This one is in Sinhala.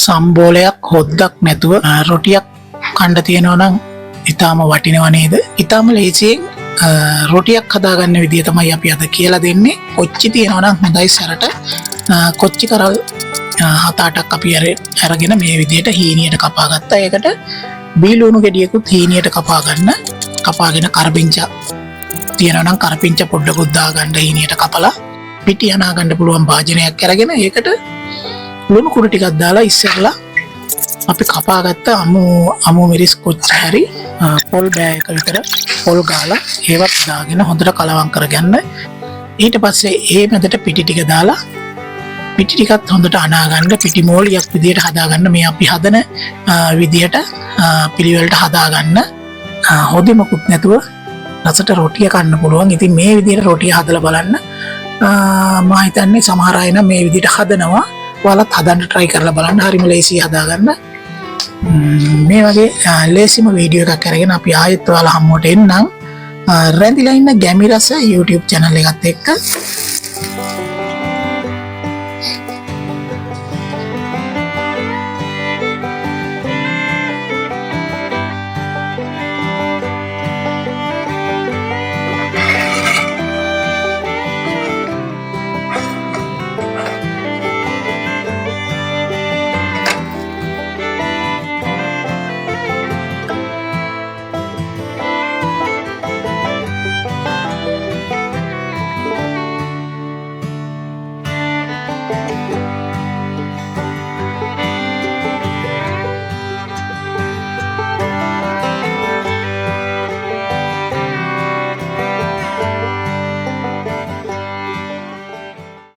සම්බෝලයක් හොද්දක් නැතුව රොටියක් කන්න තියෙනවා නම් ඉතාම වටිනව නේද? ඉතාම ලේසියෙන් රොටියක් හදාගන්න විදිය තමයි අපි අද කියලා දෙන්නේ. කොච්චි තියෙනවා නම් හොඳයි සැරට කොච්චි කරල් 7-8ක් අපි අරගෙන මේ විදියට හීනියට කපා ගත්තා. ඒකට බීලුණු ගෙඩියකුත් හීනියට කපා ගන්න. කපාගෙන කරපිංචා තියෙනවා නම් කරපිංචා පොඩ්ඩකුත් දාගන්න හීනියට කපලා පිටි අනා ගන්න පුළුවන් භාජනයක් අරගෙන ඒකට ලුණු කුඩු ටිකක් දාලා ඉස්සෙල්ලා අපි කපාගත්ත අමු මිරිස් කොච්චි හරි පොල් බෑයක විතර පොල් ගාලා ඒවත් දාගෙන හොඳට කලවම් කරගන්න. ඊට පස්සේ ඒ මැදට පිටි ටික දාලා පිටි ටිකත් හොඳට අනා ගන්න. පිටි මෝලියක් විදියට හදාගන්න. මේ අපි හදන විදියට පිළිවෙලට හදාගන්න. හොදිමකුත් නැතුව රසට රොටිය කන්න පුළුවන්. ඉතින් මේ විදියට රොටිය හදලා බලන්න. මම හිතන්නේ සමහර අය නම් මේ විදියට හදනවා. ඔයාලත් හදන්න try කරලා බලන්න. හරිම ලේසියි හදාගන්න. මේ වගේ ලේසිම වීඩියෝ එකක් අරගෙන අපි ආයෙත් ඔයාලා හම්බුවට එන්නම්. රැඳිලා ඉන්න ගැමි රස YouTube channel එකත් එක්ක.